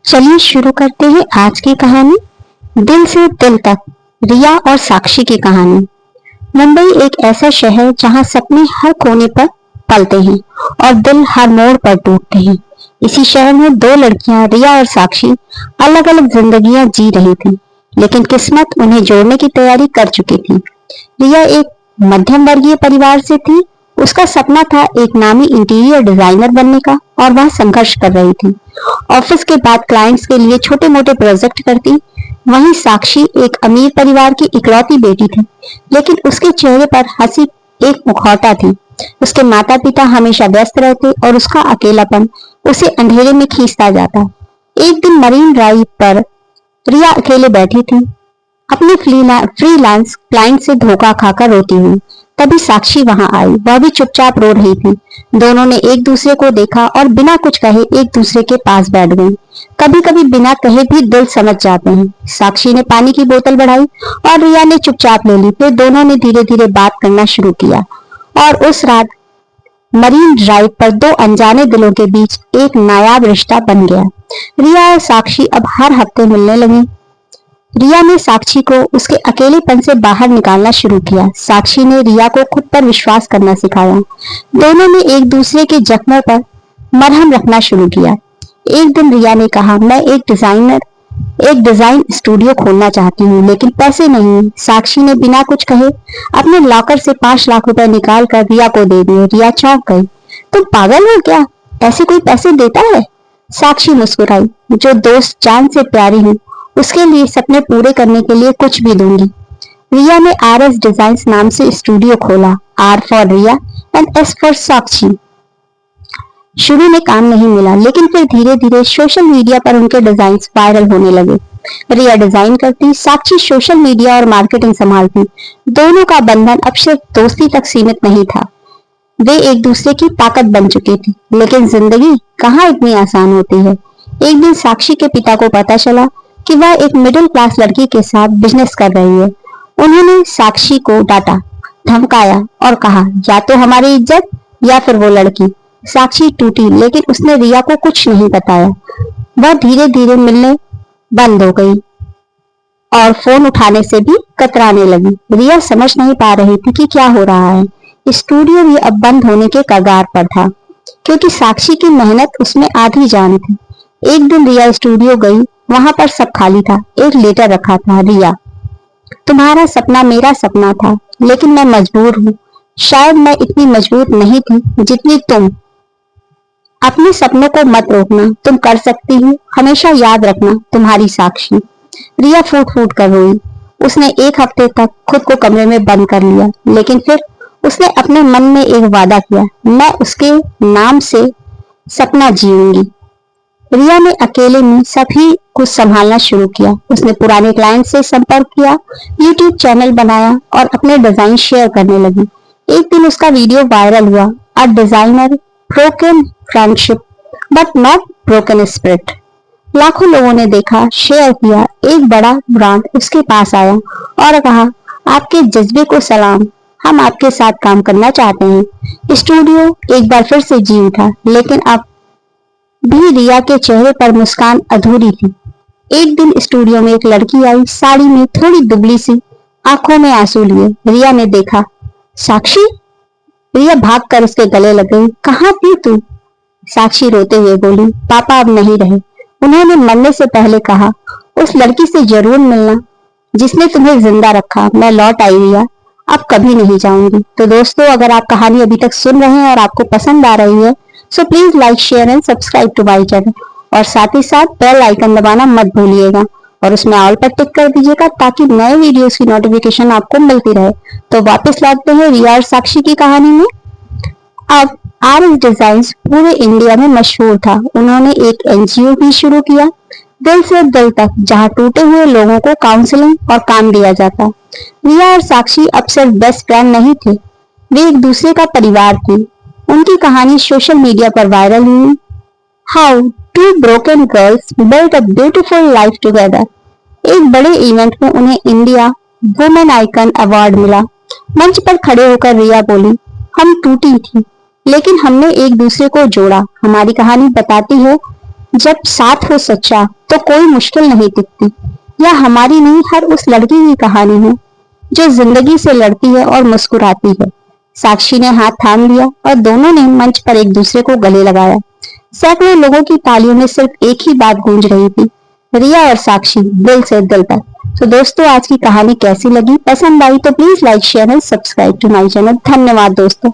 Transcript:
चलिए शुरू करते हैं आज की कहानी। दिल से दिल तक, रिया और साक्षी की कहानी। मुंबई एक ऐसा शहर जहां सपने हर कोने पर पलते हैं और दिल हर मोड़ पर टूटते हैं। इसी शहर में दो लड़कियां रिया और साक्षी अलग अलग जिंदगियां जी रही थी, लेकिन किस्मत उन्हें जोड़ने की तैयारी कर चुकी थी। रिया एक मध्यम वर्गीय परिवार से थी। उसका सपना था एक नामी इंटीरियर डिजाइनर बनने का और वह संघर्ष कर रही थी। ऑफिस के बाद क्लाइंट्स के लिए छोटे मोटे प्रोजेक्ट करती। वहीं साक्षी एक अमीर परिवार की इकलौती बेटी थी, लेकिन उसके चेहरे पर हंसी एक मुखौटा थी। उसके माता पिता हमेशा व्यस्त रहते और उसका अकेलापन उसे अंधेरे में खींचता जाता। एक दिन मरीन ड्राइव पर रिया अकेले बैठी थी, अपने फ्रीलांस क्लाइंट से धोखा खाकर रोती हुई। तभी साक्षी वहां आई। वह भी चुपचाप रो रही थी। दोनों ने एक दूसरे को देखा और बिना कुछ कहे एक दूसरे के पास बैठ गई। कभी कभी बिना कहे भी दिल समझ जाते हैं। साक्षी ने पानी की बोतल बढ़ाई और रिया ने चुपचाप ले ली। फिर दोनों ने धीरे धीरे बात करना शुरू किया और उस रात मरीन ड्राइव पर दो अनजाने दिलों के बीच एक नायाब रिश्ता बन गया। रिया और साक्षी अब हर हफ्ते मिलने लगी। रिया ने साक्षी को उसके अकेलेपन से बाहर निकालना शुरू किया। साक्षी ने रिया को खुद पर विश्वास करना सिखाया। दोनों ने एक दूसरे के जख्मों पर मरहम रखना शुरू किया। एक दिन रिया ने कहा, मैं एक डिजाइन स्टूडियो खोलना चाहती हूँ, लेकिन पैसे नहीं। साक्षी ने बिना कुछ कहे अपने लॉकर से 5 लाख रुपए निकाल कर रिया को दे दिए। रिया चौंक गई। तुम पागल हो क्या? ऐसे कोई पैसे देता है? साक्षी मुस्कुराई। जो दोस्त जान से प्यारी हूँ, उसके लिए सपने पूरे करने के लिए कुछ भी दूंगी। रिया ने RS डिजाइन्स नाम से स्टूडियो खोला। R for Riya and S for Sakshi. शुरू में काम नहीं मिला, लेकिन फिर धीरे धीरे सोशल मीडिया पर उनके डिजाइन्स वायरल होने लगे। रिया डिजाइन करती, साक्षी सोशल मीडिया और मार्केटिंग संभालती। दोनों का बंधन अब सिर्फ दोस्ती तक सीमित नहीं था, वे एक दूसरे की ताकत बन चुकी थी। लेकिन जिंदगी कहाँ इतनी आसान होती है। एक दिन साक्षी के पिता को पता चला कि वह एक मिडिल क्लास लड़की के साथ बिजनेस कर रही है। उन्होंने साक्षी को डांटा, धमकाया और कहा, या तो हमारी इज्जत या फिर वो लड़की। साक्षी टूटी, लेकिन उसने रिया को कुछ नहीं बताया। वह धीरे धीरे मिलने बंद हो गई और फोन उठाने से भी कतराने लगी। रिया समझ नहीं पा रही थी कि क्या हो रहा है। स्टूडियो भी अब बंद होने के कगार पर था, क्योंकि साक्षी की मेहनत उसमें आधी जान थी। एक दिन रिया स्टूडियो गई। वहां पर सब खाली था। एक लेटर रखा था, रिया, तुम्हारा सपना मेरा सपना था, लेकिन मैं मजबूर हूँ। शायद मैं इतनी मजबूर नहीं थी जितनी तुम। अपने सपनों को मत रोकना, तुम कर सकती हो। हमेशा याद रखना, तुम्हारी साक्षी। रिया फूट फूट कर रोई। उसने एक हफ्ते तक खुद को कमरे में बंद कर लिया, लेकिन फिर उसने अपने मन में एक वादा किया, मैं उसके नाम से सपना जीऊंगी। रिया ने अकेले में सभी कुछ संभालना शुरू किया। उसने पुराने क्लाइंट से संपर्क किया, यूट्यूब चैनल बनाया और अपने डिजाइन शेयर करने लगी। एक दिन उसका वीडियो वायरल हुआ, a designer broken friendship but not broken spirit. लाखों लोगों ने देखा, शेयर किया। एक बड़ा ब्रांड उसके पास आया और कहा, आपके जज्बे को सलाम, हम आपके साथ काम करना चाहते हैं। स्टूडियो एक बार फिर से जी उठा, लेकिन अब भी रिया के चेहरे पर मुस्कान अधूरी थी। एक दिन स्टूडियो में एक लड़की आई, साड़ी में, थोड़ी दुबली सी, आंखों में आंसू लिए। रिया ने देखा, साक्षी। रिया भागकर उसके गले लग गई। कहाँ थी तू? साक्षी रोते हुए बोली, पापा अब नहीं रहे। उन्होंने मरने से पहले कहा, उस लड़की से जरूर मिलना जिसने तुम्हें जिंदा रखा। मैं लौट आई रिया, अब कभी नहीं जाऊंगी। तो दोस्तों, अगर आप कहानी अभी तक सुन रहे हैं और आपको पसंद आ रही है, so please like, share and subscribe to my channel. और साथ ही साथ बेल आइकन दबाना मत भूलिएगा और उसमें ऑल पर टिक कर दीजिएगा, ताकि नए वीडियोस की नोटिफिकेशन आपको मिलती रहे। तो वापस लौटते हैं रिया और साक्षी की कहानी में। अब RS डिजाइन्स पूरे इंडिया में मशहूर था। उन्होंने एक NGO भी शुरू किया, दिल से दिल तक, जहां टूटे हुए लोगों को काउंसलिंग और काम दिया जाता। रिया और साक्षी अब सिर्फ बेस्ट फ्रेंड नहीं थे, वे एक दूसरे का परिवार थे। उनकी कहानी सोशल मीडिया पर वायरल हुई। How two broken girls built a beautiful life together. एक बड़े इवेंट में उन्हें इंडिया वुमेन आइकन अवार्ड मिला। मंच पर खड़े होकर रिया बोली, हम टूटी थी, लेकिन हमने एक दूसरे को जोड़ा। हमारी कहानी बताती है जब साथ हो सच्चा तो कोई मुश्किल नहीं दिखती। यह हमारी नहीं, हर उस लड़की की कहानी है जो जिंदगी से लड़ती है और मुस्कुराती है। साक्षी ने हाथ थाम लिया और दोनों ने मंच पर एक दूसरे को गले लगाया। सैकड़ों लोगों की तालियों में सिर्फ एक ही बात गूंज रही थी, रिया और साक्षी, दिल से दिल तक। तो दोस्तों, आज की कहानी कैसी लगी? पसंद आई तो please like, share and subscribe to my channel. धन्यवाद दोस्तों।